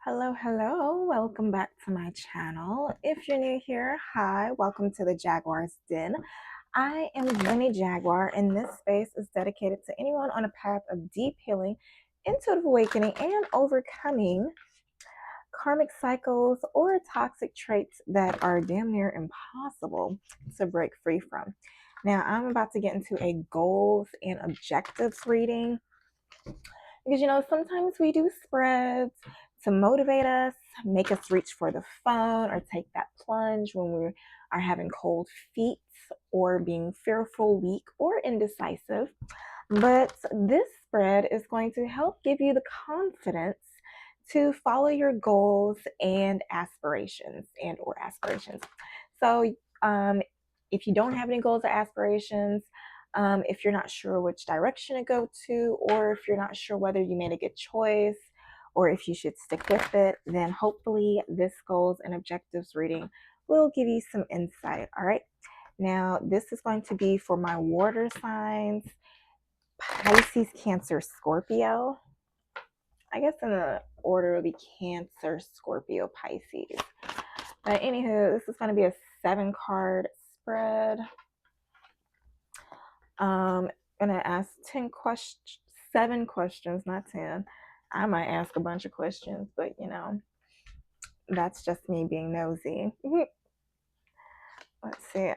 Hello, welcome back to my channel. If you're new here, hi, welcome to the Jaguar's Den. I am Winnie Jaguar, and this space is dedicated to anyone on a path of deep healing, intuitive awakening, and overcoming karmic cycles or toxic traits that are damn near impossible to break free from. Now, I'm about to get into a goals and objectives reading because sometimes we do spreads to motivate us, make us reach for the phone or take that plunge when we are having cold feet or being fearful, weak, or indecisive. But this spread is going to help give you the confidence to follow your goals and aspirations. So, if you don't have any goals or aspirations, if you're not sure which direction to go to, or if you're not sure whether you made a good choice, or if you should stick with it, then hopefully this goals and objectives reading will give you some insight. All right. Now, this is going to be for my water signs: Pisces, Cancer, Scorpio. I guess in the order will be Cancer, Scorpio, Pisces. But anywho, this is going to be a 7-card spread. I'm gonna ask 7 questions, not 10. I might ask a bunch of questions, but that's just me being nosy. Let's see.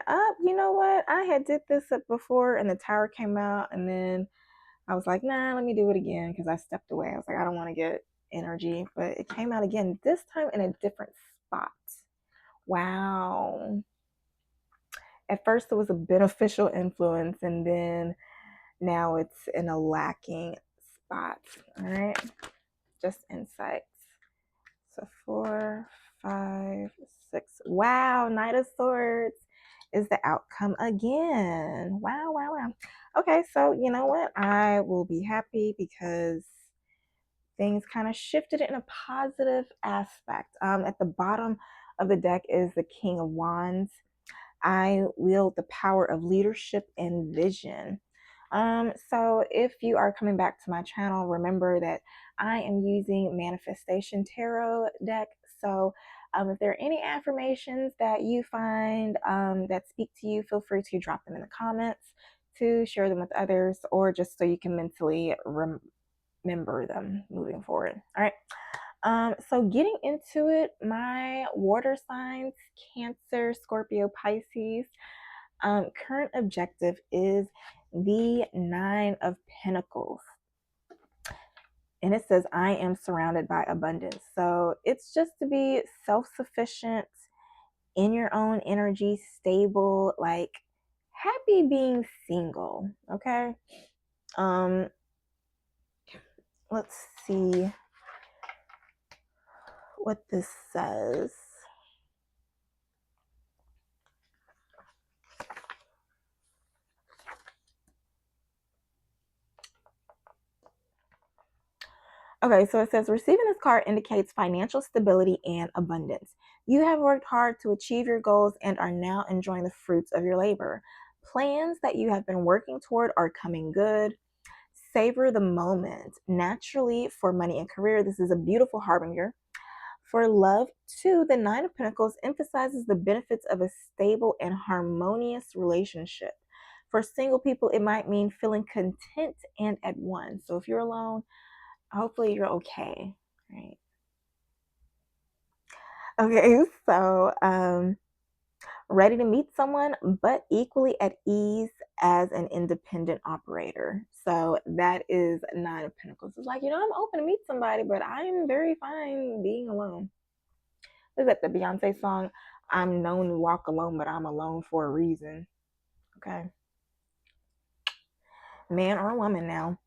You know what? I had did this up before, and the tower came out, and then I was like, nah, let me do it again because I stepped away. I was like, I don't want to get energy, but it came out again. This time in a different spot. Wow. At first, it was a beneficial influence, and then now it's in a lacking spot. All right, just insights. So 4, 5, 6. Wow, Knight of Swords is the outcome again. Wow. Okay, so you know what? I will be happy because things kind of shifted in a positive aspect. At the bottom of the deck is the King of Wands. I wield the power of leadership and vision. So if you are coming back to my channel, remember that I am using Manifestation Tarot deck. So if there are any affirmations that you find that speak to you, feel free to drop them in the comments to share them with others, or just so you can mentally remember them moving forward. All right. So getting into it, my water signs, Cancer, Scorpio, Pisces, current objective is the 9 of Pentacles. And it says, I am surrounded by abundance. So it's just to be self-sufficient, in your own energy, stable, like happy being single. Okay. Let's see what this says. Okay, so it says receiving this card indicates financial stability and abundance. You have worked hard to achieve your goals and are now enjoying the fruits of your labor. Plans that you have been working toward are coming good. Savor the moment. Naturally, for money and career, this is a beautiful harbinger. For love, too, the 9 of Pentacles emphasizes the benefits of a stable and harmonious relationship. For single people, it might mean feeling content and at one. So if you're alone, hopefully you're okay, right? Okay, so ready to meet someone, but equally at ease as an independent operator. So that is 9 of Pentacles. It's like, I'm open to meet somebody, but I'm very fine being alone. Is that the Beyonce song? I'm known to walk alone, but I'm alone for a reason. Okay. Man or woman now.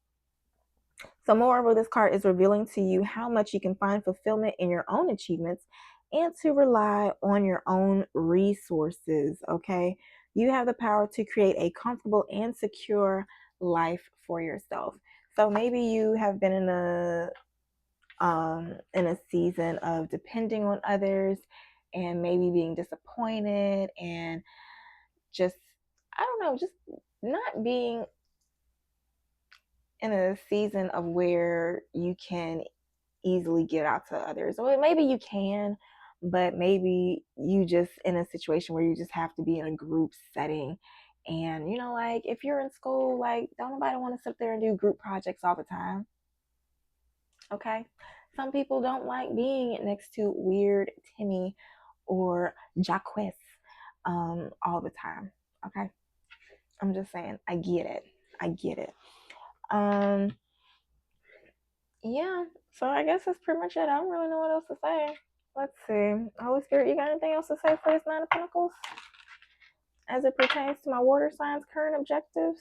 So moreover, this card is revealing to you how much you can find fulfillment in your own achievements and to rely on your own resources, okay? You have the power to create a comfortable and secure life for yourself. So maybe you have been in a season of depending on others and maybe being disappointed and just, I don't know, just not being in a season of where you can easily give out to others. Or maybe you can, but maybe you just in a situation where you just have to be in a group setting. And like if you're in school, like don't nobody want to sit there and do group projects all the time. Okay. Some people don't like being next to weird Timmy or Jacques all the time. Okay. I'm just saying, I get it. I get it. Um, yeah. So I guess that's pretty much it. I don't really know what else to say. Let's see. Holy Spirit, you got anything else to say for this Nine of Pentacles as it pertains to my water signs' current objectives?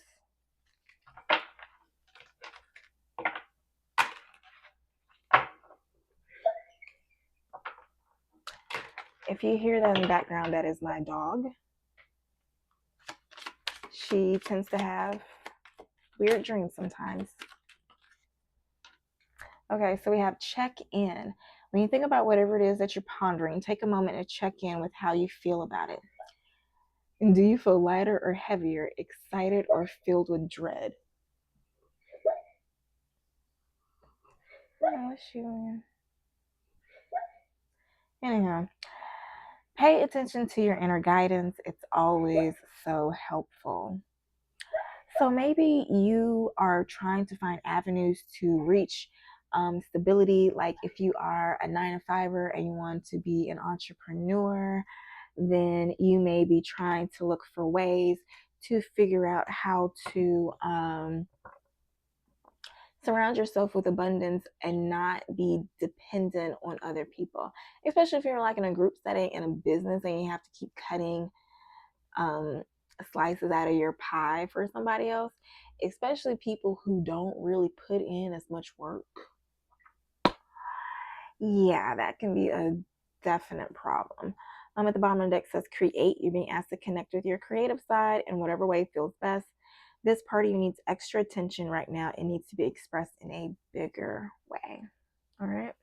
If you hear that in the background, that is my dog. She tends to have weird dreams sometimes. Okay, so we have check in. When you think about whatever it is that you're pondering, take a moment to check in with how you feel about it. And do you feel lighter or heavier, excited or filled with dread? Anyhow, pay attention to your inner guidance. It's always so helpful. So maybe you are trying to find avenues to reach stability. Like if you are a 9-to-5er and you want to be an entrepreneur, then you may be trying to look for ways to figure out how to surround yourself with abundance and not be dependent on other people, especially if you're like in a group setting in a business and you have to keep cutting slices out of your pie for somebody else, especially people who don't really put in as much work. Yeah, that can be a definite problem. At the bottom of the deck says create. You're being asked to connect with your creative side in whatever way feels best. This part of you needs extra attention right now. It needs to be expressed in a bigger way. All right.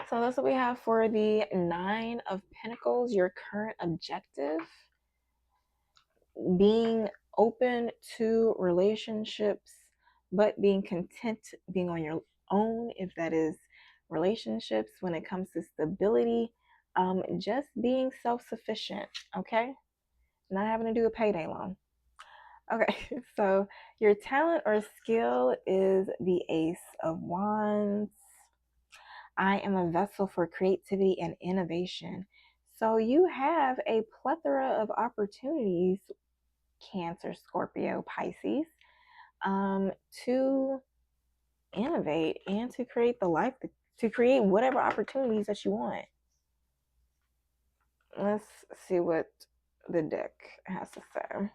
So that's what we have for the 9 of Pentacles, your current objective. Being open to relationships, but being content being on your own, if that is relationships. When it comes to stability, just being self-sufficient, okay? Not having to do a payday loan. Okay, so your talent or skill is the Ace of Wands. I am a vessel for creativity and innovation. So you have a plethora of opportunities, Cancer, Scorpio, Pisces, to innovate and to create the life, to create whatever opportunities that you want. Let's see what the deck has to say.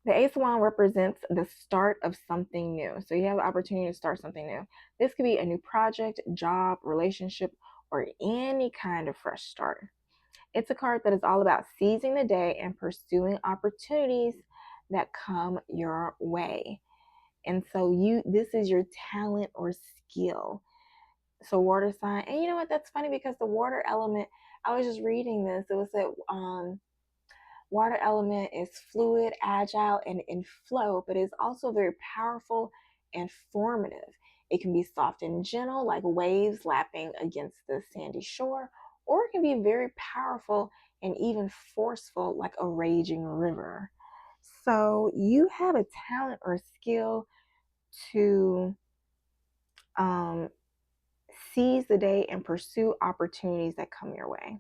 The Ace of Wands represents the start of something new. So you have the opportunity to start something new. This could be a new project, job, relationship, or any kind of fresh start. It's a card that is all about seizing the day and pursuing opportunities that come your way. And so this is your talent or skill. So water sign. And you know what? That's funny because the water element, I was just reading this. It was that water element is fluid, agile, and in flow, but is also very powerful and formative. It can be soft and gentle, like waves lapping against the sandy shore, or it can be very powerful and even forceful, like a raging river. So you have a talent or skill to seize the day and pursue opportunities that come your way.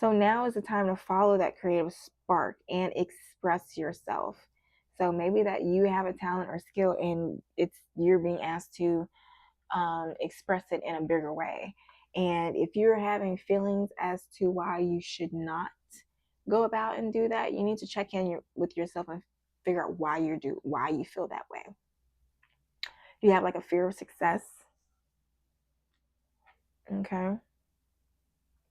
So now is the time to follow that creative spark and express yourself. So maybe that you have a talent or skill and you're being asked to express it in a bigger way. And if you're having feelings as to why you should not go about and do that, you need to check in with yourself and figure out why you feel that way. Do you have like a fear of success? Okay.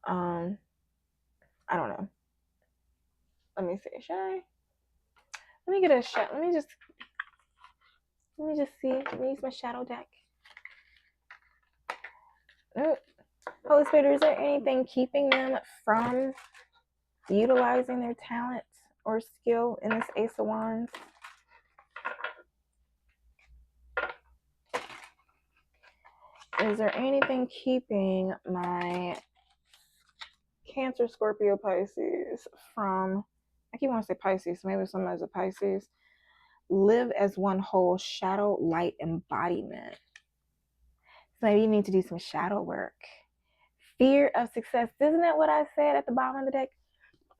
I don't know. Let me see. Should I? Let me get a shot. Let me just see. Let me use my shadow deck. Oh, Holy Spirit, is there anything keeping them from utilizing their talent or skill in this Ace of Wands? is there anything keeping my Cancer, Scorpio, Pisces from, I keep wanting to say Pisces, maybe somebody's a Pisces, live as one whole shadow light embodiment? So maybe you need to do some shadow work. Fear of success. Isn't that what I said at the bottom of the deck?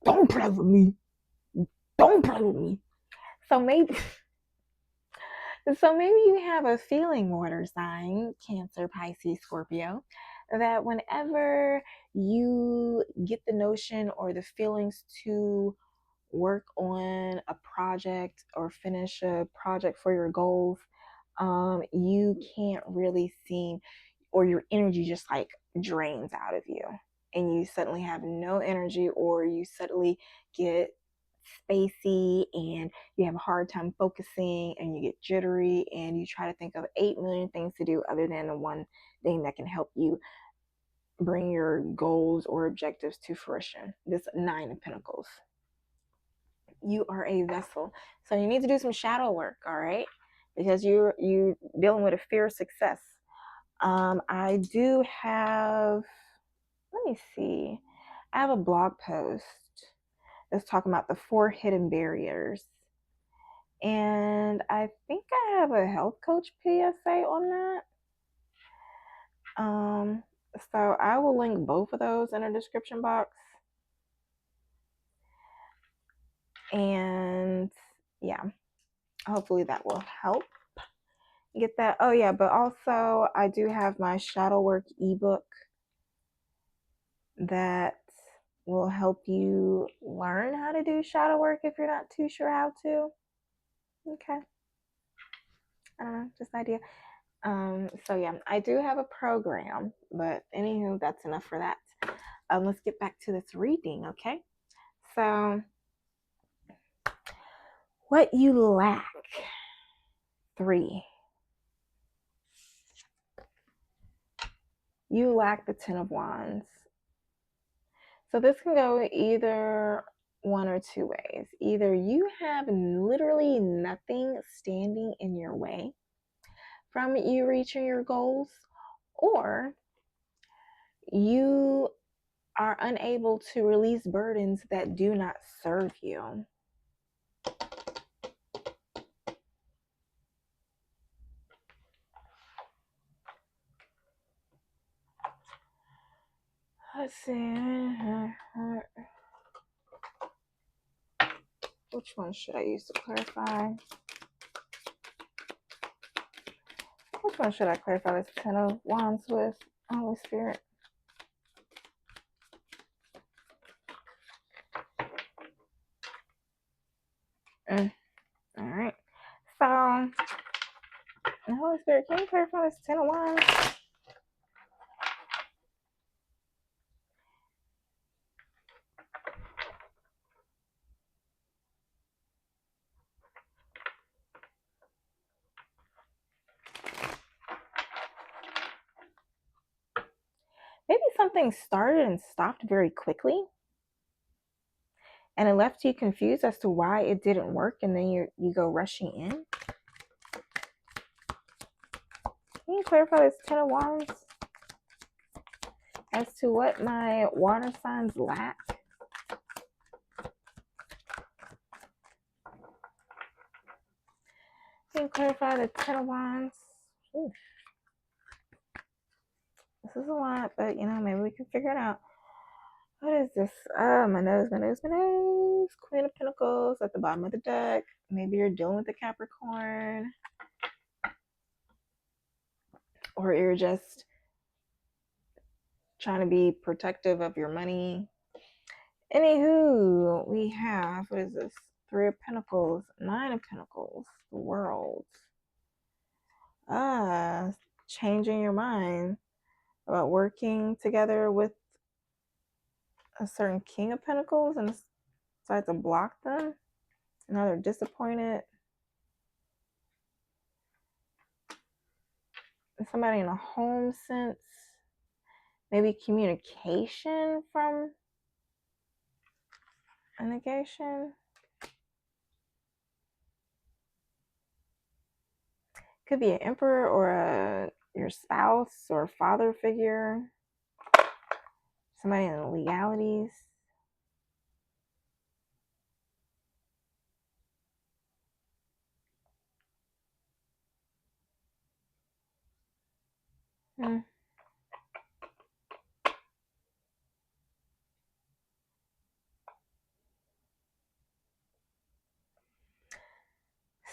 Don't play with me. Don't play with me. So maybe you have a feeling, water sign, Cancer, Pisces, Scorpio, that whenever you get the notion or the feelings to work on a project or finish a project for your goals, you can't really seem, or your energy just like drains out of you, and you suddenly have no energy, or you suddenly get spacey and you have a hard time focusing and you get jittery and you try to think of 8 million things to do other than the one thing that can help you bring your goals or objectives to fruition. This 9 of Pentacles. You are a vessel. So you need to do some shadow work, all right? Because you're dealing with a fear of success. I do have, let me see. I have a blog post that's talking about the 4 hidden barriers. And I think I have a health coach PSA on that. So I will link both of those in the description box. And yeah, hopefully that will help get that. Oh yeah, but also I do have my shadow work ebook that will help you learn how to do shadow work if you're not too sure how to. Okay. I don't know, just an idea. So yeah, I do have a program, but anywho, that's enough for that. Let's get back to this reading, okay? So, what you lack. 3. You lack the 10 of Wands. So this can go either one or two ways. Either you have literally nothing standing in your way from you reaching your goals, or you are unable to release burdens that do not serve you. Let's see. Which one should I use to clarify? Which one should I clarify this 10 of Wands with? Holy Spirit. All right. So, Holy Spirit, can you clarify this 10 of Wands? Maybe something started and stopped very quickly, and it left you confused as to why it didn't work, and then you go rushing in. Can you clarify this 10 of Wands as to what my water signs lack? Can you clarify the 10 of Wands? Ooh. This is a lot, but maybe we can figure it out. What is this? My nose. Queen of Pentacles at the bottom of the deck. Maybe you're dealing with a Capricorn. Or you're just trying to be protective of your money. Anywho, we have, what is this? 3 of Pentacles, 9 of Pentacles, the World. Changing your mind about working together with a certain King of Pentacles and decide to block them. Now they're disappointed. Somebody in a home sense. Maybe communication from a negation. Could be an Emperor or a your spouse or father figure, somebody in the legalities. Hmm.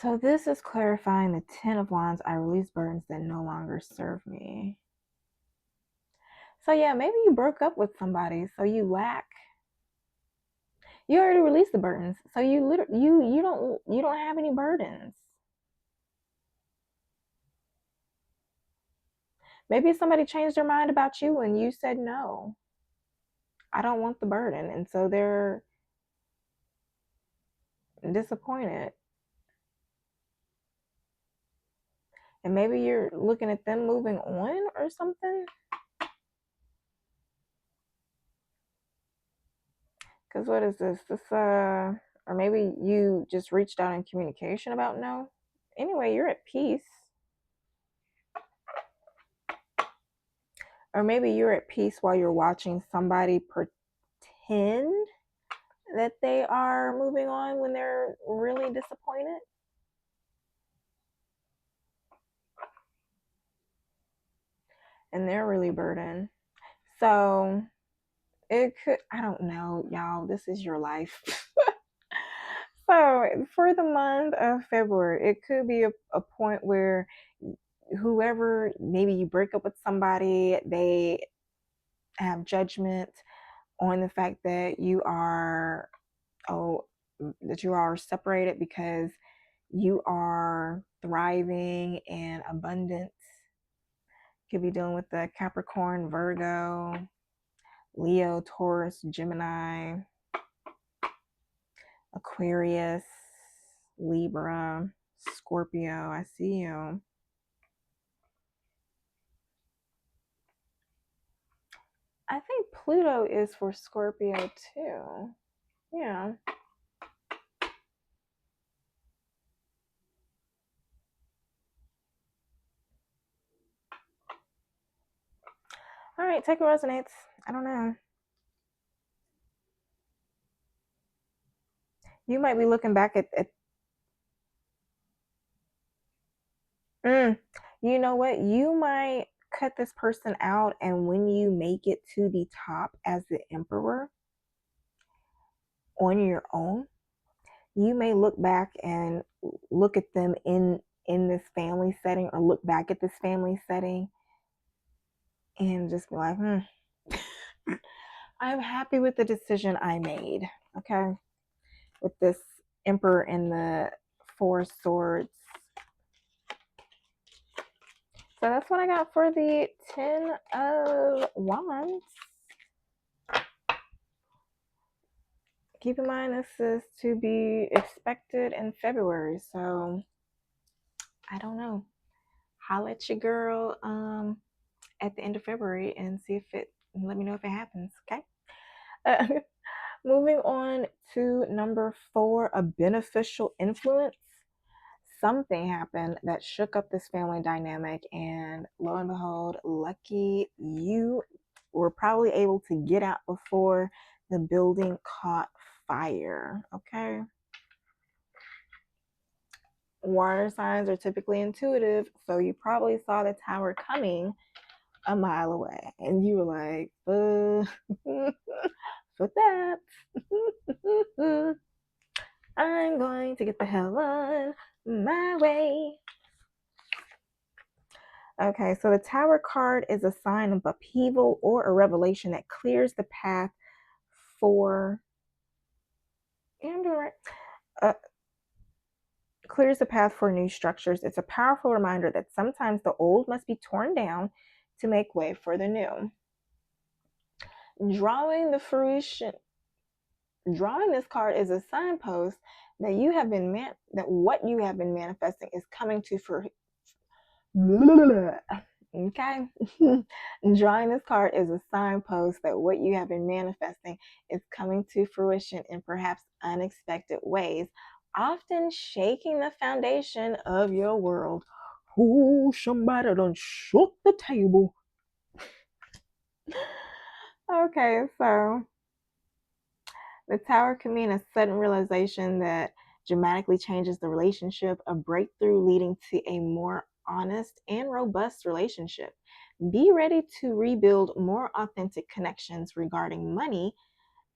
So this is clarifying the 10 of Wands. I release burdens that no longer serve me. So yeah, maybe you broke up with somebody, so you lack. You already released the burdens, so you don't have any burdens. Maybe somebody changed their mind about you and you said no. I don't want the burden, and so they're disappointed. And maybe you're looking at them moving on or something. Because what is this? Or maybe you just reached out in communication about no. Anyway, you're at peace. Or maybe you're at peace while you're watching somebody pretend that they are moving on when they're really disappointed. And they're really burdened. So it could, I don't know, y'all, this is your life. So for the month of February, it could be a point where whoever, maybe you break up with somebody, they have judgment on the fact that you are, that you are separated because you are thriving and abundant. Could be dealing with the Capricorn, Virgo, Leo, Taurus, Gemini, Aquarius, Libra, Scorpio. I see you. I think Pluto is for Scorpio too. Yeah. All right, take what resonates. I don't know. You might be looking back at you know what? You might cut this person out, and when you make it to the top as the emperor on your own, you may look back and look at them in this family setting, or look back at this family setting and just be like, I'm happy with the decision I made. Okay. With this emperor and the 4 swords. So that's what I got for the 10 of Wands. Keep in mind, this is to be expected in February. So I don't know. Holla at your girl at the end of February and see if it, let me know if it happens. Okay. Moving on to number 4, a beneficial influence. Something happened that shook up this family dynamic, and lo and behold, lucky you were probably able to get out before the building caught fire. Okay. Water signs are typically intuitive, so you probably saw the tower coming a mile away, and you were like, for that, I'm going to get the hell on my way. Okay, so the Tower card is a sign of upheaval or a revelation that clears the path for. Yeah, I'm doing right. Clears the path for new structures. It's a powerful reminder that sometimes the old must be torn down to make way for the new. Drawing this card is a signpost that what you have been manifesting is coming to fruition. Okay. Drawing this card is a signpost that what you have been manifesting is coming to fruition in perhaps unexpected ways, often shaking the foundation of your world. Oh, somebody done shook the table. Okay, so the Tower can mean a sudden realization that dramatically changes the relationship, a breakthrough leading to a more honest and robust relationship. Be ready to rebuild more authentic connections regarding money.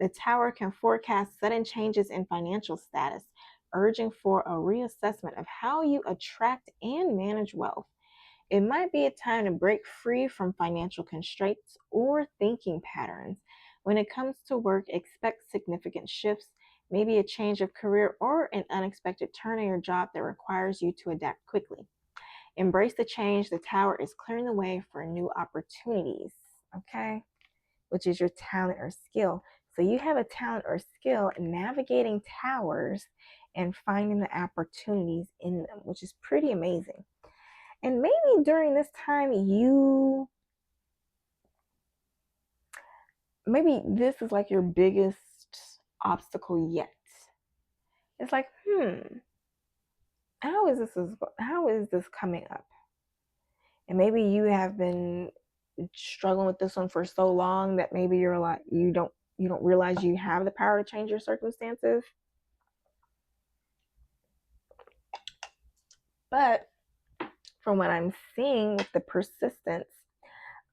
The Tower can forecast sudden changes in financial status, urging for a reassessment of how you attract and manage wealth. It might be a time to break free from financial constraints or thinking patterns. When it comes to work, expect significant shifts, maybe a change of career or an unexpected turn in your job that requires you to adapt quickly. Embrace the change. The Tower is clearing the way for new opportunities, okay? Which is your talent or skill. So you have a talent or skill in navigating towers and finding the opportunities in them, which is pretty amazing. And maybe during this time, maybe this is like your biggest obstacle yet. It's like, how is this coming up? And maybe you have been struggling with this one for so long that maybe you're like, you don't realize you have the power to change your circumstances. But from what I'm seeing with the persistence,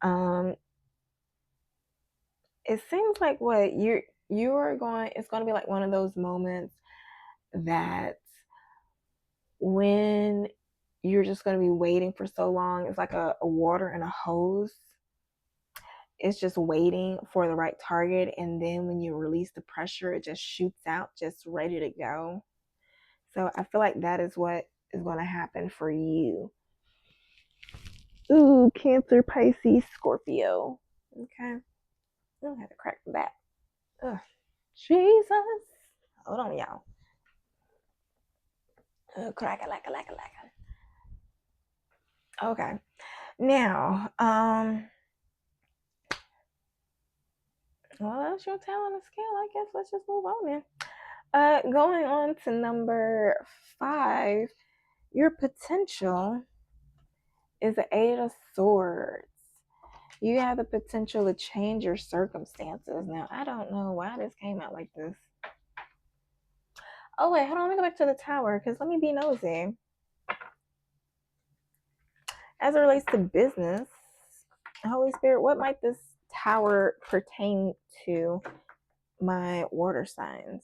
um, it seems like what you're going it's going to be like one of those moments that when you're just going to be waiting for so long, it's like a water in a hose. It's just waiting for the right target, and then when you release the pressure, it just shoots out, just ready to go. So I feel like that is what is going to happen for you. Ooh, Cancer, Pisces, Scorpio. Okay, I had to crack that. Ugh. Jesus. Hold on, y'all. Crack it like a. Okay. Now, well, that's your talent and skill. I guess let's just move on then. Going on to number 5, your potential is the 8 of Swords. You have the potential to change your circumstances. Now, I don't know why this came out like this. Oh, wait, hold on. Let me go back to the Tower because let me be nosy. As it relates to business, Holy Spirit, what might this Tower pertain to my water signs?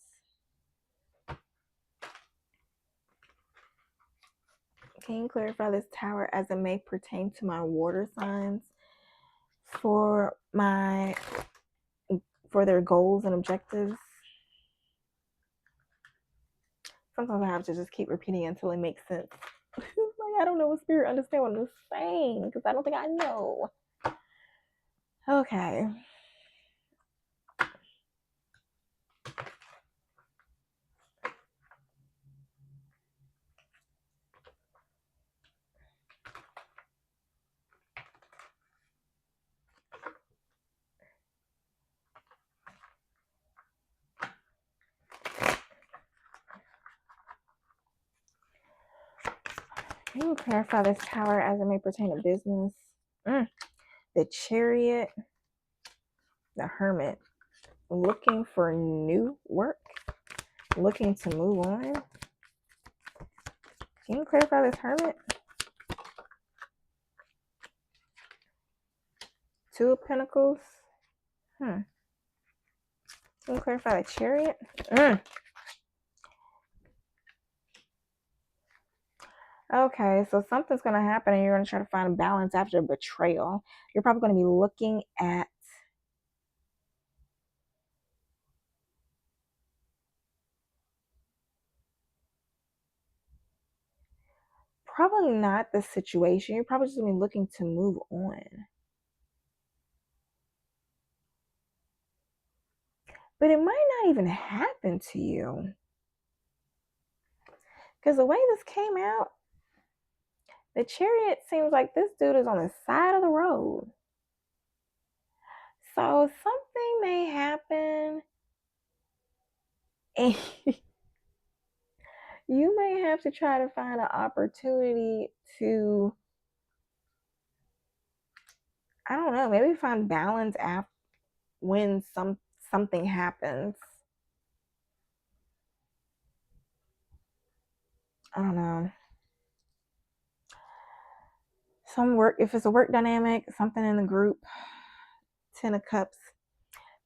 Can you clarify this Tower as it may pertain to my water signs for their goals and objectives? Sometimes I have to just keep repeating it until it makes sense. Like, I don't know what Spirit understand what I'm saying because I don't think I know. Okay. Can you clarify this Tower as it may pertain to business? The Chariot, the Hermit, looking for new work, looking to move on. Can you clarify this Hermit? 2 of Pentacles. Can you clarify the Chariot? Okay, so something's going to happen and you're going to try to find a balance after a betrayal. You're probably going to be looking at probably not the situation. You're probably just going to be looking to move on. But it might not even happen to you. Because the way this came out, the Chariot seems like this dude is on the side of the road. So something may happen. And You may have to try to find an opportunity to, I don't know, maybe find balance after when something happens. I don't know. Some work, if it's a work dynamic, something in the group, 10 of Cups.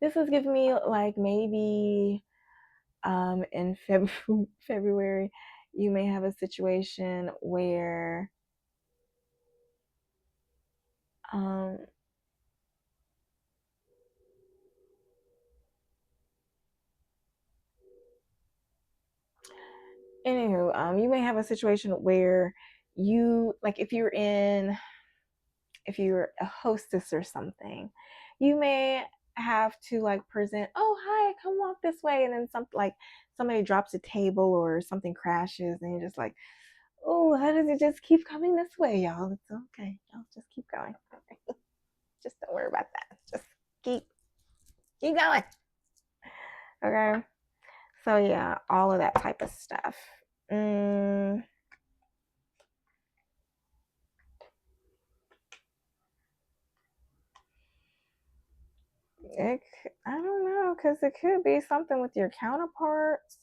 This is giving me like maybe in February, you may have a situation where um, anywho, you may have a situation where you, like, if you're a hostess or something, you may have to like present, oh hi, come walk this way, and then something like somebody drops a table or something crashes, and you're just like, oh, how does it just keep coming this way, y'all? It's okay, y'all just keep going. Just don't worry about that. Just keep going. Okay. So yeah, all of that type of stuff. Mm, it, I don't know, because it could be something with your counterparts.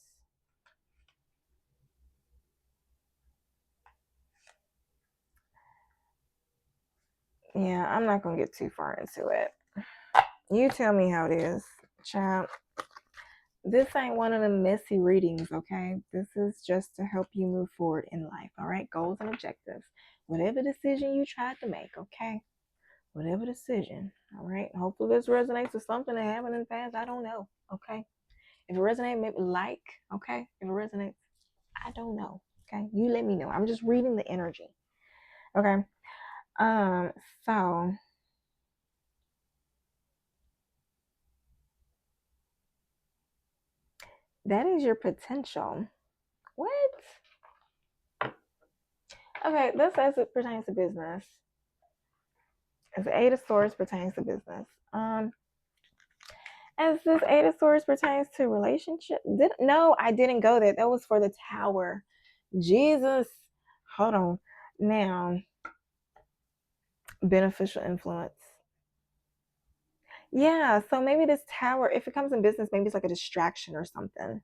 Yeah, I'm not gonna get too far into it. You tell me how it is, champ. This ain't one of the messy readings, okay? This is just to help you move forward in life, all right? Goals and objectives. Whatever decision you tried to make, okay? Whatever decision, all right? Hopefully this resonates with something that happened in the past. I don't know, okay? If it resonates, maybe like, okay? If it resonates, I don't know, okay? You let me know. I'm just reading the energy, okay? Um, so that is your potential. What? Okay, this as it pertains to business. As the Eight of Swords pertains to business. As this Eight of Swords pertains to relationship, no, I didn't go there. That was for the Tower. Jesus, hold on. Now, beneficial influence. Yeah, so maybe this Tower, if it comes in business, maybe it's like a distraction or something.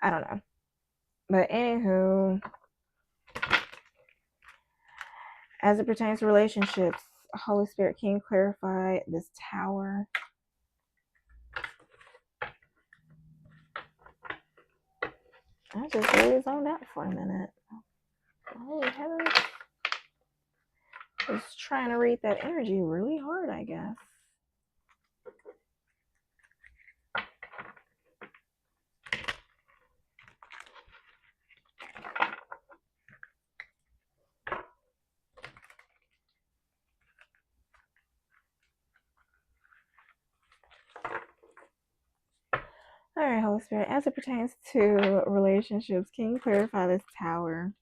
I don't know. But anywho, as it pertains to relationships, Holy Spirit, can you clarify this Tower? I just really zoned out for a minute. Holy heavens. I was trying to read that energy really hard, I guess. All right, Holy Spirit, as it pertains to relationships, can you clarify this Tower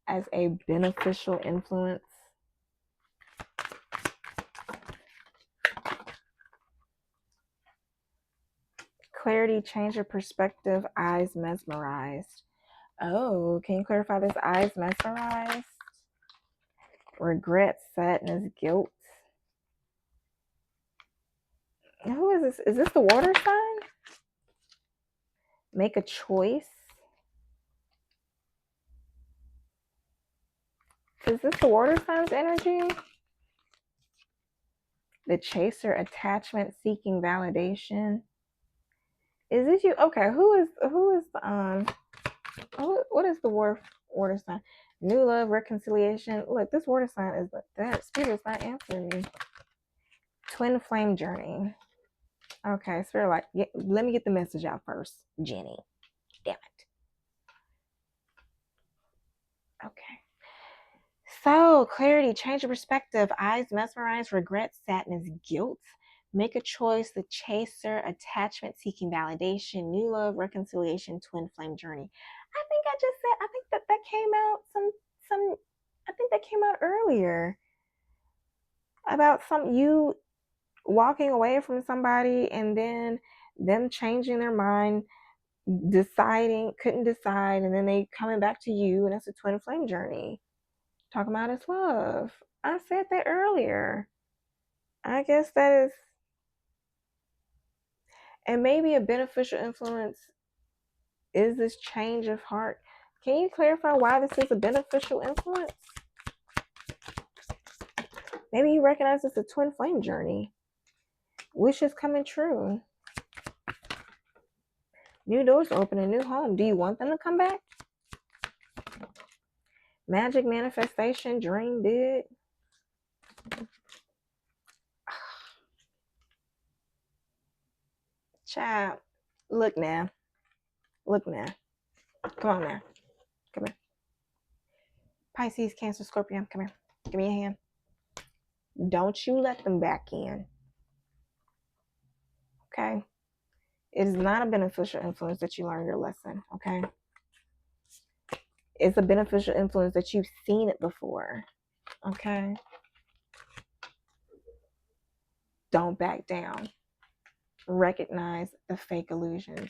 as a beneficial influence? Clarity, change of perspective, eyes mesmerized. Oh, can you clarify this eyes mesmerized? Regret, sadness, guilt. Who is this? Is this the water sign? Make a choice. Is this the water sign's energy? The chaser, attachment, seeking validation. Is this you? Okay, who is what is the water sign? New love, reconciliation. Look, this water sign is that spirit is not answering me. Twin flame journey. Okay, spirit like, let me get the message out first, Jenny. Damn it. Okay. So, clarity, change of perspective, eyes mesmerized, regret, sadness, guilt. Make a choice, the chaser, attachment, seeking validation, new love, reconciliation, twin flame journey. I think I just said, I think that came out I think that came out earlier about you walking away from somebody and then them changing their mind couldn't decide, and then they coming back to you, and that's a twin flame journey. Talking about it's love. I said that earlier. I guess that is, and maybe a beneficial influence is this change of heart. Can you clarify why this is a beneficial influence? Maybe you recognize it's a twin flame journey. Wishes coming true. New doors open, a new home. Do you want them to come back? Magic manifestation, dream big. Child, look now. Look now. Come on now. Come here. Pisces, Cancer, Scorpio, come here. Give me a hand. Don't you let them back in. Okay? It is not a beneficial influence that you learn your lesson. Okay? It's a beneficial influence that you've seen it before. Okay? Don't back down. Recognize the fake illusions.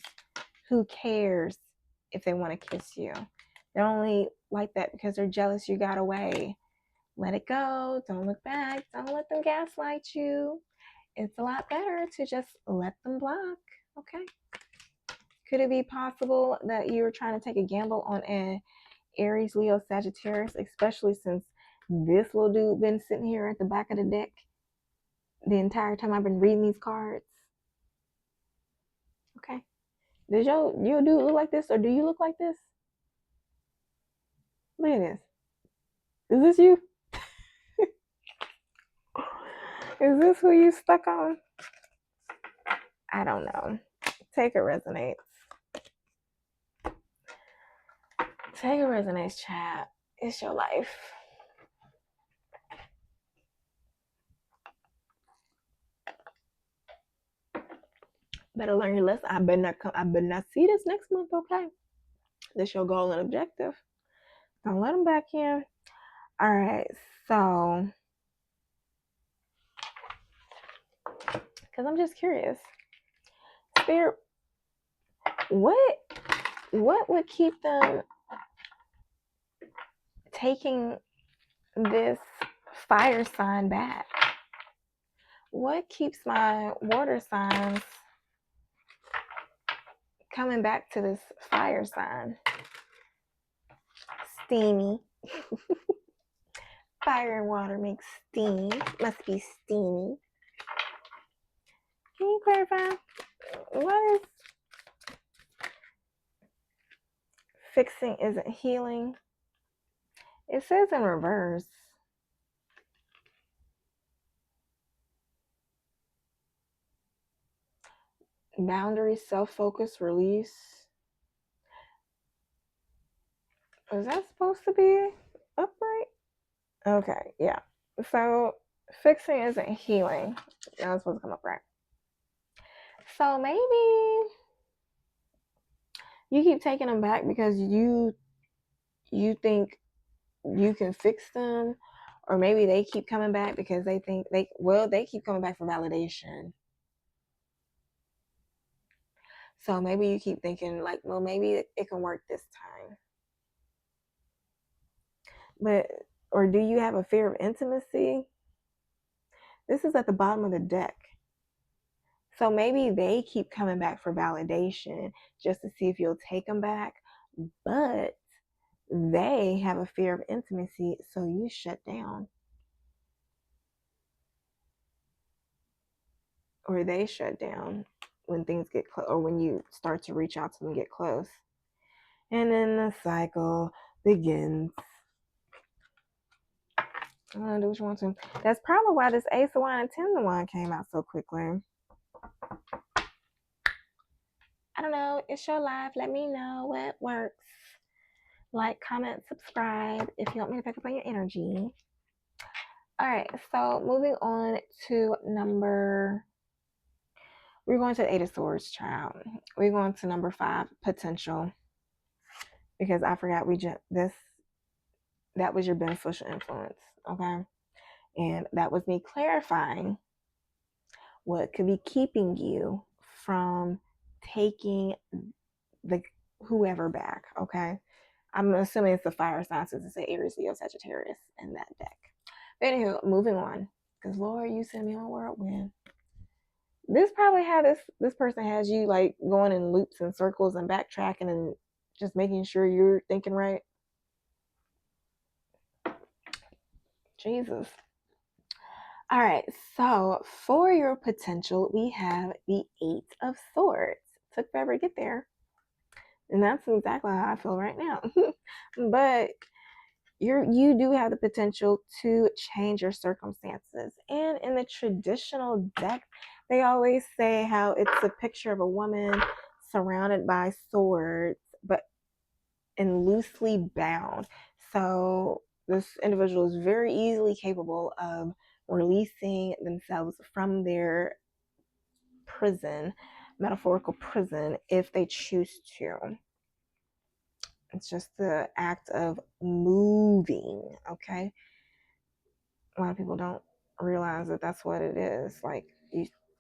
Who cares if they want to kiss you? They're only like that because they're jealous you got away. Let it go. Don't look back. Don't let them gaslight you. It's a lot better to just let them block. Okay? Could it be possible that you're trying to take a gamble on an Aries, Leo, Sagittarius, especially since this little dude been sitting here at the back of the deck the entire time I've been reading these cards? Okay. Does your dude look like this, or do you look like this? Look at this. Is this you? Is this who you stuck on? I don't know. Take it resonates. Take it resonates, chat. It's your life. Better learn your lesson. I better not see this next month, okay? This your goal and objective. Don't let them back in. All right, so because I'm just curious, Spirit, what would keep them taking this fire sign back? What keeps my water signs coming back to this fire sign? Steamy. Fire and water makes steam. Must be steamy. Can you clarify? What is fixing isn't healing? It says in reverse. Boundaries, self-focus, release. Is that supposed to be upright? Okay, yeah. So fixing isn't healing. Now it's supposed to come upright. So maybe you keep taking them back because you think you can fix them, or maybe they keep coming back because they think they keep coming back for validation. So maybe you keep thinking like, well, maybe it can work this time. But, or do you have a fear of intimacy? This is at the bottom of the deck. So maybe they keep coming back for validation just to see if you'll take them back. But they have a fear of intimacy, so you shut down. Or they shut down when things get close, or when you start to reach out to them and get close. And then the cycle begins. I don't do what you want to. That's probably why this Ace of Wine and Ten of Wine came out so quickly. I don't know. It's your life. Let me know what works. Like, comment, subscribe if you want me to pick up on your energy. All right. So moving on to we're going to the Eight of Swords, child. We're going to number 5, potential. Because I forgot that was your beneficial influence. Okay. And that was me clarifying what could be keeping you from taking the whoever back, okay? I'm assuming it's the fire sign since it's an Aries, Leo, Sagittarius in that deck. But anywho, moving on. Because Lord, you sent me on a whirlwind. This probably had this person has you like going in loops and circles and backtracking and just making sure you're thinking right. Jesus. All right, so for your potential, we have the Eight of Swords. Took forever to get there. And that's exactly how I feel right now. But you do have the potential to change your circumstances. And in the traditional deck, they always say how it's a picture of a woman surrounded by swords, but and loosely bound. So this individual is very easily capable of releasing themselves from their prison, metaphorical prison, if they choose to. It's just the act of moving, okay? A lot of people don't realize that that's what it is. Like,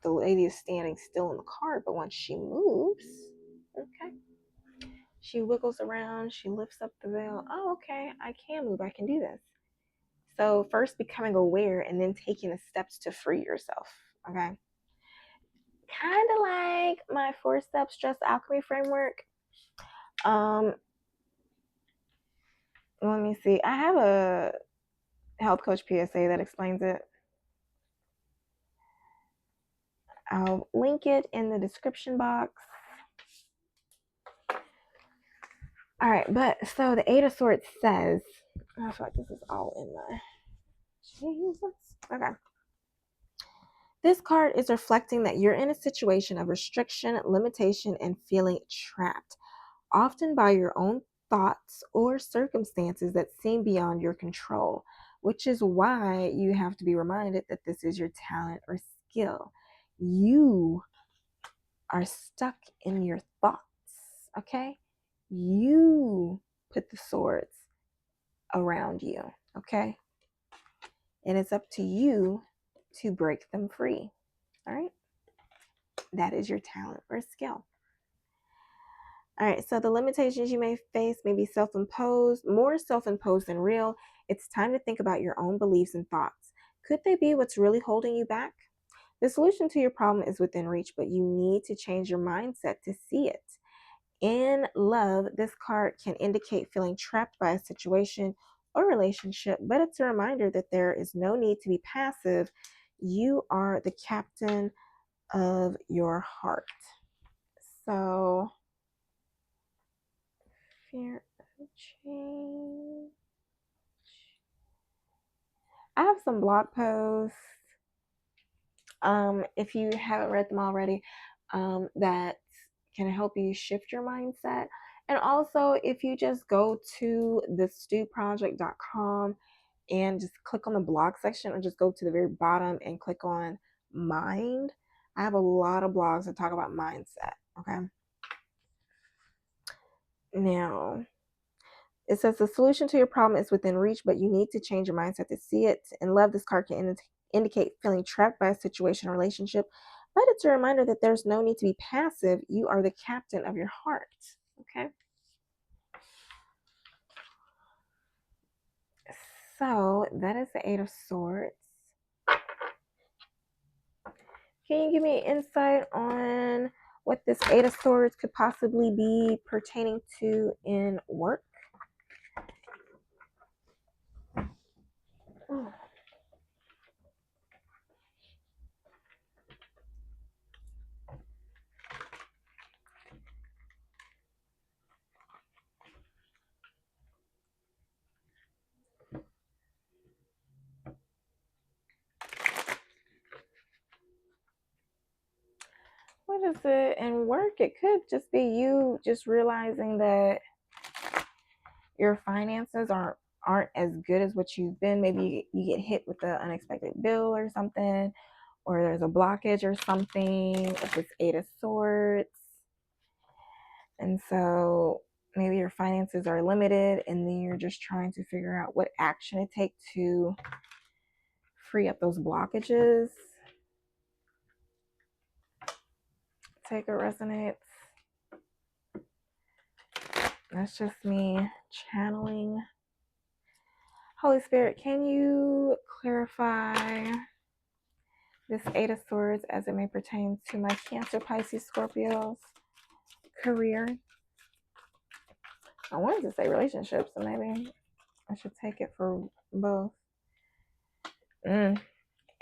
the lady is standing still in the car, but once she moves, okay, she wiggles around, she lifts up the veil. Oh, okay, I can move, I can do this. So first becoming aware and then taking the steps to free yourself, okay? Kind of like my 4-step stress alchemy framework. Let me see. I have a health coach PSA that explains it. I'll link it in the description box. All right, but so the Eight of Swords says, I feel like this is all in my Jesus. Okay. This card is reflecting that you're in a situation of restriction, limitation, and feeling trapped, often by your own thoughts or circumstances that seem beyond your control, which is why you have to be reminded that this is your talent or skill. You are stuck in your thoughts, okay? You put the swords around you, okay? And it's up to you to break them free, all right? That is your talent or skill. All right, so the limitations you may face may be self-imposed, more self-imposed than real. It's time to think about your own beliefs and thoughts. Could they be what's really holding you back? The solution to your problem is within reach, but you need to change your mindset to see it. In love, this card can indicate feeling trapped by a situation or relationship, but it's a reminder that there is no need to be passive. You are the captain of your heart. So, fear of change. I have some blog posts, if you haven't read them already, that can help you shift your mindset. And also, if you just go to thestewproject.com and just click on the blog section, or just go to the very bottom and click on mind, I have a lot of blogs that talk about mindset, okay? Now, it says the solution to your problem is within reach, but you need to change your mindset to see it. In love, this card can indicate feeling trapped by a situation or relationship, but it's a reminder that there's no need to be passive. You are the captain of your heart, okay? So that is the Eight of Swords. Can you give me insight on what this Eight of Swords could possibly be pertaining to in work? Oh. What is it in work? It could just be you just realizing that your finances aren't as good as what you've been. Maybe you get hit with an unexpected bill or something, or there's a blockage or something with this Eight of Swords. And so maybe your finances are limited, and then you're just trying to figure out what action to take to free up those blockages. Take it resonates. That's just me channeling. Holy Spirit, can you clarify this Eight of Swords as it may pertain to my Cancer, Pisces, Scorpios career? I wanted to say relationships, so maybe I should take it for both.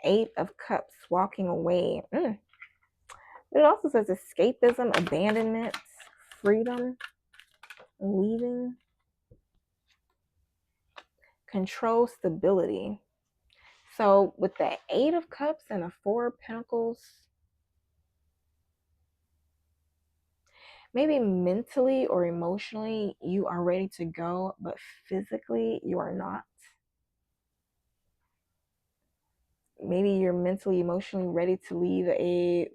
Eight of Cups, walking away. It also says escapism, abandonment, freedom, leaving, control, stability. So with the Eight of Cups and the Four of Pentacles, maybe mentally or emotionally you are ready to go, but physically you are not. Maybe you're mentally, emotionally ready to leave a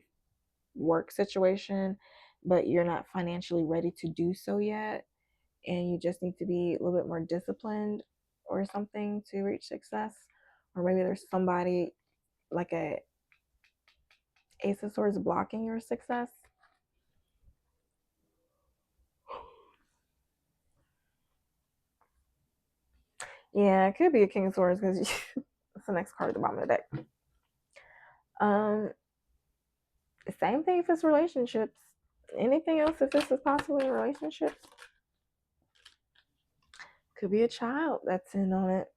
work situation, but you're not financially ready to do so yet. And you just need to be a little bit more disciplined or something to reach success. Or maybe there's somebody like a Ace of Swords blocking your success. Yeah, it could be a King of Swords because it's the next card at the bottom of the deck. The same thing if it's relationships. Anything else if this is possibly in relationships? Could be a child that's in on it.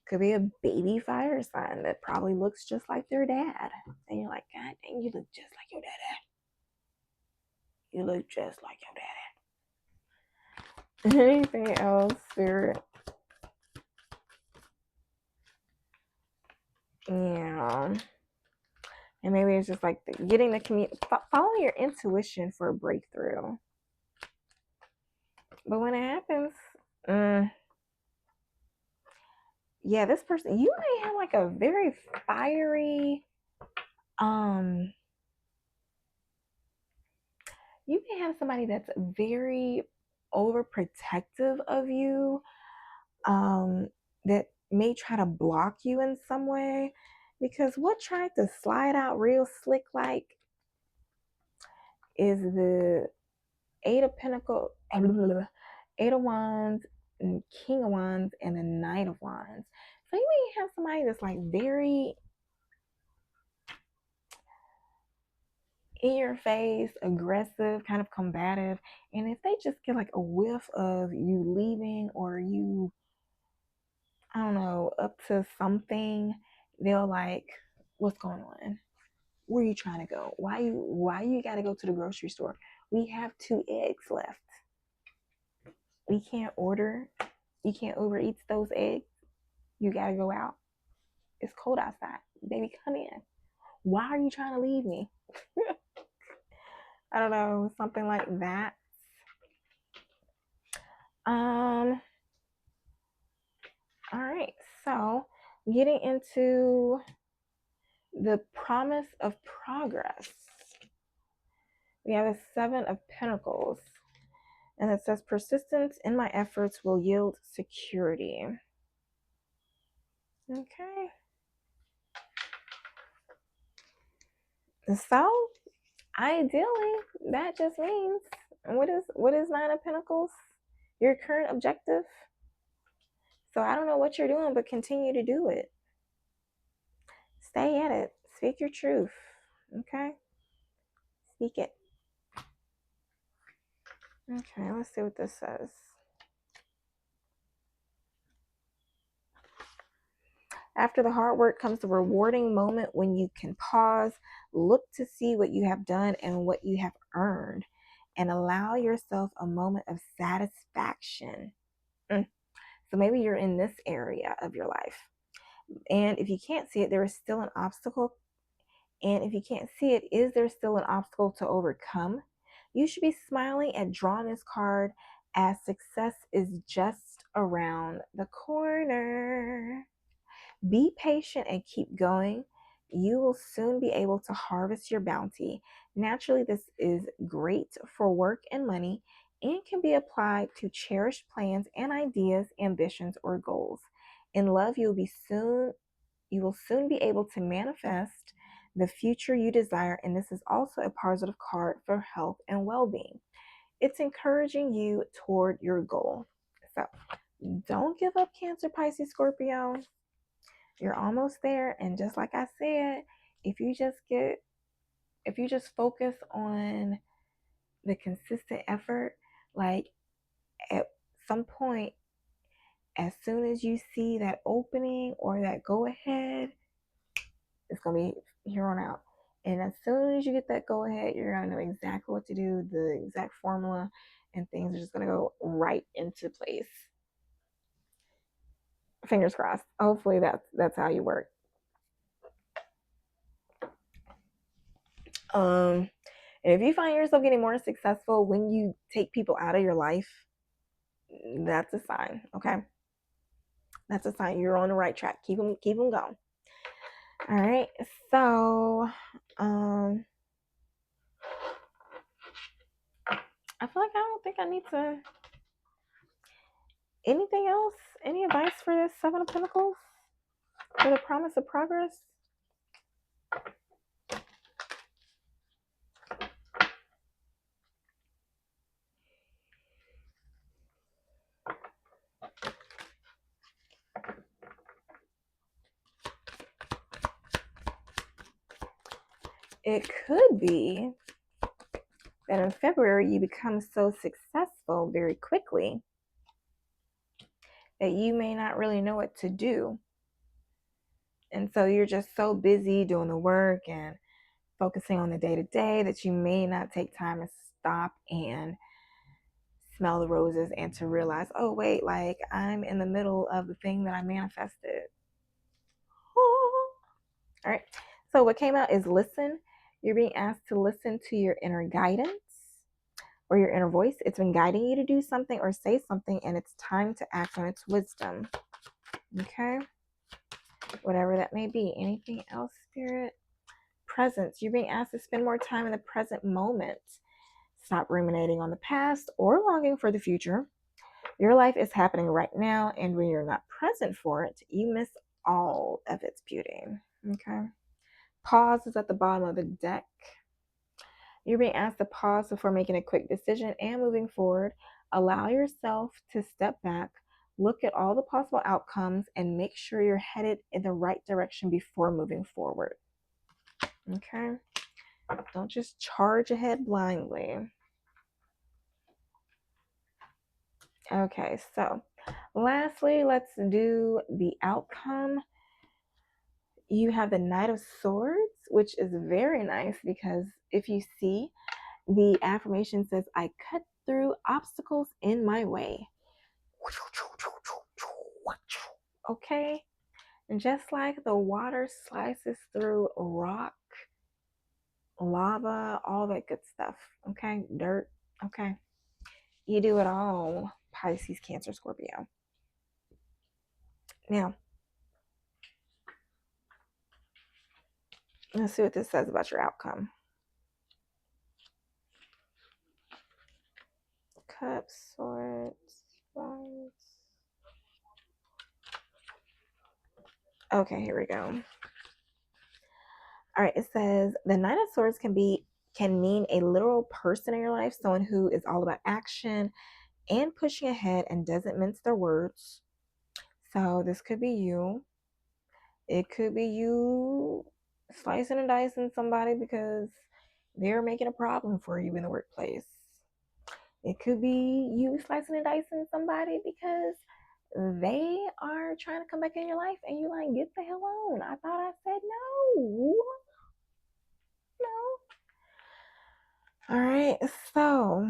Could be a baby fire sign that probably looks just like their dad. And you're like, God dang, you look just like your daddy. You look just like your daddy. Anything else, Spirit? Yeah. And maybe it's just like getting the following your intuition for a breakthrough. But when it happens, yeah, this person, you may have like a very fiery, you may have somebody that's very overprotective of you, that may try to block you in some way, because what tried to slide out real slick like is the Eight of Pentacles, Eight of Wands, and King of Wands, and the Knight of Wands. So you may have somebody that's like very in your face, aggressive, kind of combative. And if they just get like a whiff of you leaving or you, I don't know, up to something, they'll like, what's going on? Where are you trying to go? Why you got to go to the grocery store? We have 2 eggs left. We can't order. You can't Uber Eats those eggs. You got to go out. It's cold outside. Baby, come in. Why are you trying to leave me? I don't know, something like that. All right, so getting into the promise of progress. We have a Seven of Pentacles, and it says persistence in my efforts will yield security. Okay. So ideally, that just means what is Nine of Pentacles? Your current objective. So I don't know what you're doing, but continue to do it. Stay at it. Speak your truth. Okay? Speak it. Okay, let's see what this says. After the hard work comes the rewarding moment when you can pause, look to see what you have done and what you have earned, and allow yourself a moment of satisfaction. So maybe you're in this area of your life. And if you can't see it, there is still an obstacle. And if you can't see it, is there still an obstacle to overcome? You should be smiling at drawing this card, as success is just around the corner. Be patient and keep going. You will soon be able to harvest your bounty. Naturally, this is great for work and money and can be applied to cherished plans and ideas, ambitions, or goals. In love, you will soon be able to manifest the future you desire, and this is also a positive card for health and well-being. it's encouraging you toward your goal. So don't give up, Cancer, Pisces, Scorpio. You're almost there. And just like I said, if you just focus on the consistent effort, like at some point, as soon as you see that opening or that go ahead, it's going to be here on out. And as soon as you get that go ahead, you're going to know exactly what to do, the exact formula, and things are just going to go right into place. Fingers crossed. Hopefully that's how you work. And if you find yourself getting more successful when you take people out of your life, that's a sign, okay? That's a sign you're on the right track. Keep them going. All right. So, I feel like I don't think I need to. Anything else? Any advice for this Seven of Pentacles? For the promise of progress? It could be that in February you become so successful very quickly that you may not really know what to do. And so you're just so busy doing the work and focusing on the day-to-day that you may not take time to stop and smell the roses and to realize, oh wait, like I'm in the middle of the thing that I manifested. All right. So what came out is listen. You're being asked to listen to your inner guidance or your inner voice. It's been guiding you to do something or say something, and it's time to act on its wisdom. Okay. Whatever that may be. Anything else, Spirit? Presence. You're being asked to spend more time in the present moment. Stop ruminating on the past or longing for the future. Your life is happening right now, and when you're not present for it, you miss all of its beauty. Okay. Pause is at the bottom of the deck. You're being asked to pause before making a quick decision and moving forward. Allow yourself to step back, look at all the possible outcomes, and make sure you're headed in the right direction before moving forward. Okay? Don't just charge ahead blindly. Okay, so lastly, let's do the outcome. You have the Knight of Swords, which is very nice because if you see, the affirmation says, I cut through obstacles in my way. Okay? And just like the water slices through rock, lava, all that good stuff. Okay? Dirt. Okay? You do it all, Pisces, Cancer, Scorpio. Now, let's see what this says about your outcome. Cups, swords, wands. Okay, here we go. All right, it says the Knight of Swords can mean a literal person in your life, someone who is all about action and pushing ahead and doesn't mince their words. So this could be you. It could be you slicing and dicing somebody because they're making a problem for you in the workplace. It could be you slicing and dicing somebody because they are trying to come back in your life and you like, get the hell on. I thought I said no. No. All right, so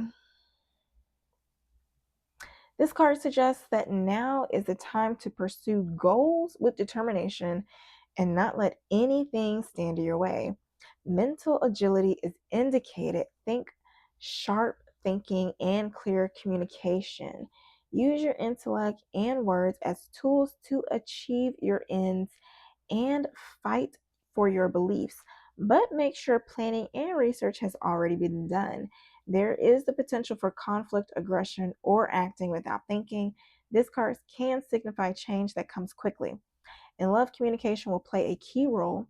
this card suggests that now is the time to pursue goals with determination and not let anything stand in your way. Mental agility is indicated. Think sharp thinking and clear communication. Use your intellect and words as tools to achieve your ends and fight for your beliefs. But make sure planning and research has already been done. There is the potential for conflict, aggression, or acting without thinking. This card can signify change that comes quickly. In love, communication will play a key role.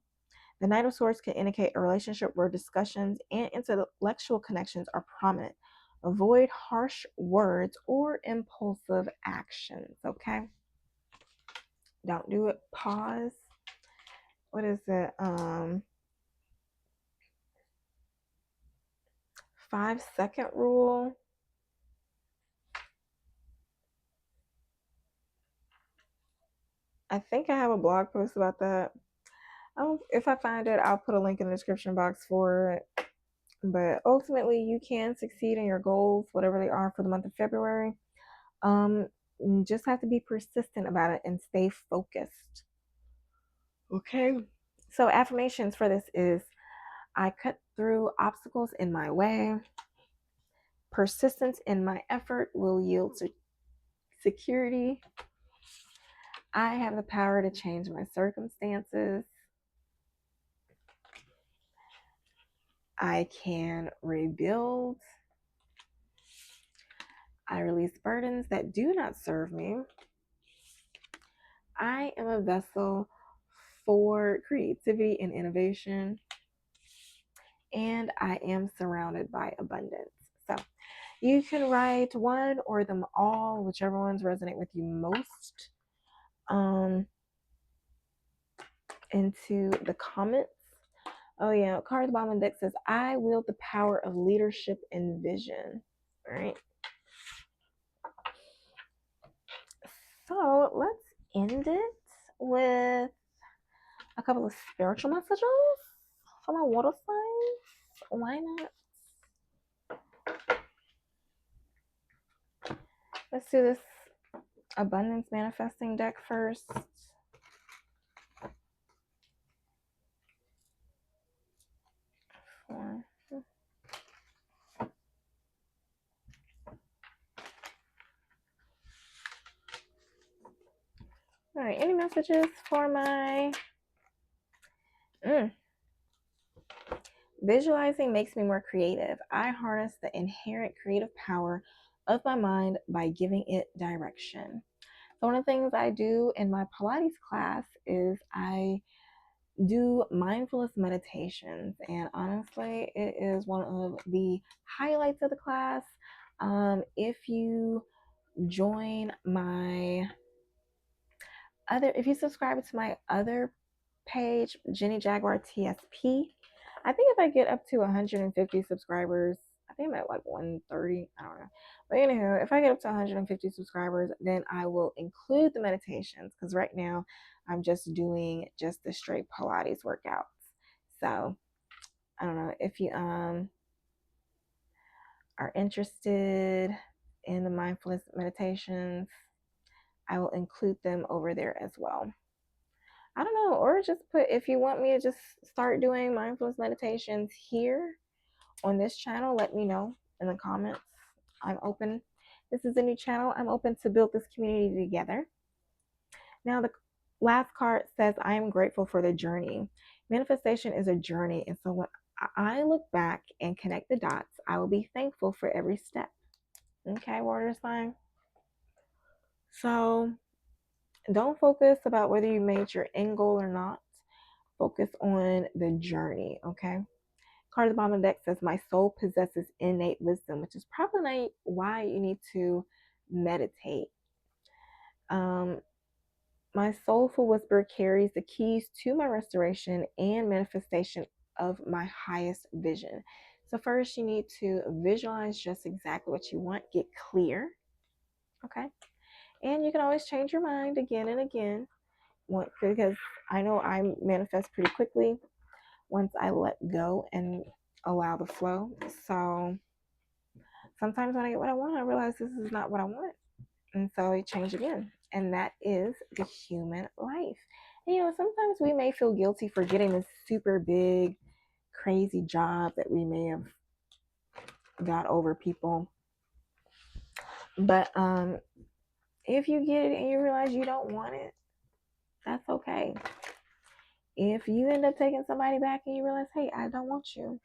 The Knight of Swords can indicate a relationship where discussions and intellectual connections are prominent. Avoid harsh words or impulsive actions, okay? Don't do it. Pause. What is it? 5-second rule. I think I have a blog post about that. If I find it, I'll put a link in the description box for it. But ultimately, you can succeed in your goals, whatever they are, for the month of February. You just have to be persistent about it and stay focused. Okay. So affirmations for this is: I cut through obstacles in my way. Persistence in my effort will yield security. I have the power to change my circumstances. I can rebuild. I release burdens that do not serve me. I am a vessel for creativity and innovation. And I am surrounded by abundance. So you can write one or them all, whichever ones resonate with you most, into the comments. Oh yeah, card at the bottom of the deck says, I wield the power of leadership and vision. All right. So let's end it with a couple of spiritual messages for my water signs. Why not? Let's do this abundance manifesting deck first. Four. All right, any messages for my visualizing makes me more creative. I harness the inherent creative power of my mind by giving it direction. So one of the things I do in my Pilates class is I do mindfulness meditations, and honestly, it is one of the highlights of the class. If you join my if you subscribe to my other page, Jenny Jaguar TSP, I think if I get up to 150 subscribers, I think I'm at like 130, I don't know. But anyhow, if I get up to 150 subscribers, then I will include the meditations, because right now I'm just doing just the straight Pilates workouts. So I don't know if you are interested in the mindfulness meditations, I will include them over there as well. I don't know, or just put, if you want me to just start doing mindfulness meditations here on this channel, let me know in the comments. I'm open. This is a new channel. I'm open to build this community together. Now, the last card says, I am grateful for the journey. Manifestation is a journey. And so when I look back and connect the dots, I will be thankful for every step. Okay, water sign. So don't focus about whether you made your end goal or not. Focus on the journey, okay? Card at the bottom of the deck says, my soul possesses innate wisdom, which is probably why you need to meditate. My soulful whisper carries the keys to my restoration and manifestation of my highest vision. So first you need to visualize just exactly what you want, get clear, okay? And you can always change your mind again and again, because I know I manifest pretty quickly once I let go and allow the flow. So sometimes when I get what I want, I realize this is not what I want. And so I change again. And that is the human life. And, sometimes we may feel guilty for getting this super big, crazy job that we may have got over people. But if you get it and you realize you don't want it, that's okay. If you end up taking somebody back and you realize, hey, I don't want you,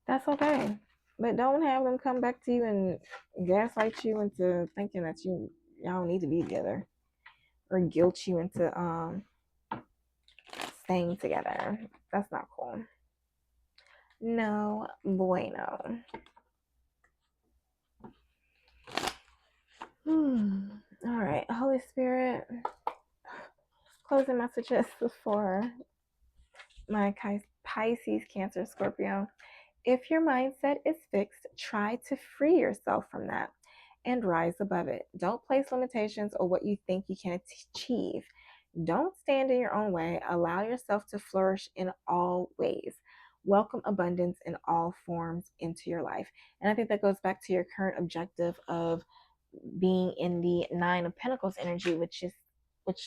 that's okay. But don't have them come back to you and gaslight you into thinking that y'all need to be together, or guilt you into staying together. That's not cool. No bueno. All right, Holy Spirit, closing messages for my Pisces, Cancer, Scorpio. If your mindset is fixed, try to free yourself from that and rise above it. Don't place limitations on what you think you can achieve. Don't stand in your own way. Allow yourself to flourish in all ways. Welcome abundance in all forms into your life. And I think that goes back to your current objective of being in the Nine of Pentacles energy, which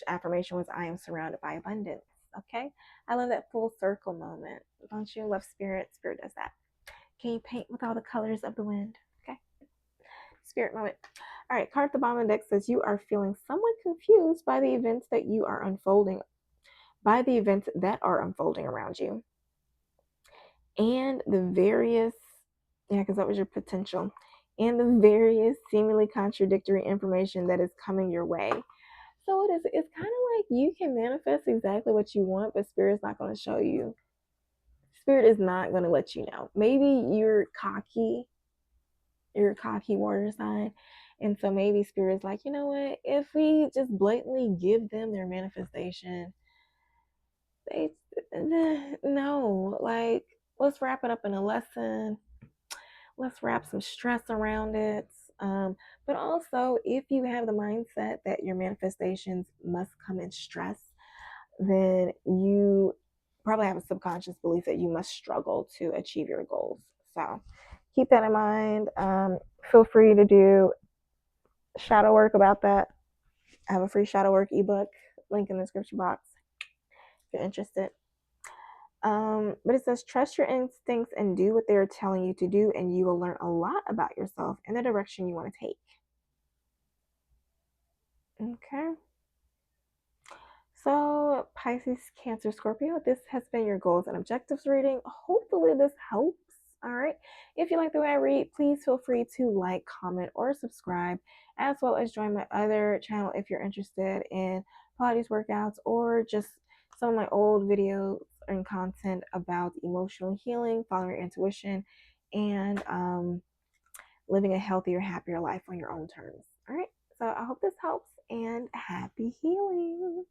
affirmation was I am surrounded by abundance. Okay. I love that full circle moment. Don't you love spirit? Spirit does that. Can you paint with all the colors of the wind? Okay. Spirit moment. All right. Card at the bottom of the deck says you are feeling somewhat confused by the events that are unfolding around you. And the various, yeah, because that was your potential. And the various seemingly contradictory information that is coming your way. So it's kind of like you can manifest exactly what you want, but Spirit's not going to show you. Spirit is not going to let you know. Maybe you're a cocky water sign. And so maybe Spirit's like, you know what? If we just blatantly give them their manifestation, they no, like, let's wrap it up in a lesson. Let's wrap some stress around it. But also, if you have the mindset that your manifestations must come in stress, then you probably have a subconscious belief that you must struggle to achieve your goals. So keep that in mind. Feel free to do shadow work about that. I have a free shadow work ebook, link in the description box if you're interested. But it says, trust your instincts and do what they're telling you to do, and you will learn a lot about yourself and the direction you want to take. Okay. So, Pisces, Cancer, Scorpio, this has been your goals and objectives reading. Hopefully, this helps. All right. If you like the way I read, please feel free to like, comment, or subscribe, as well as join my other channel if you're interested in Pilates workouts or just some of my old videos and content about emotional healing, following your intuition, and living a healthier, happier life on your own terms. All right. So, I hope this helps and happy healing.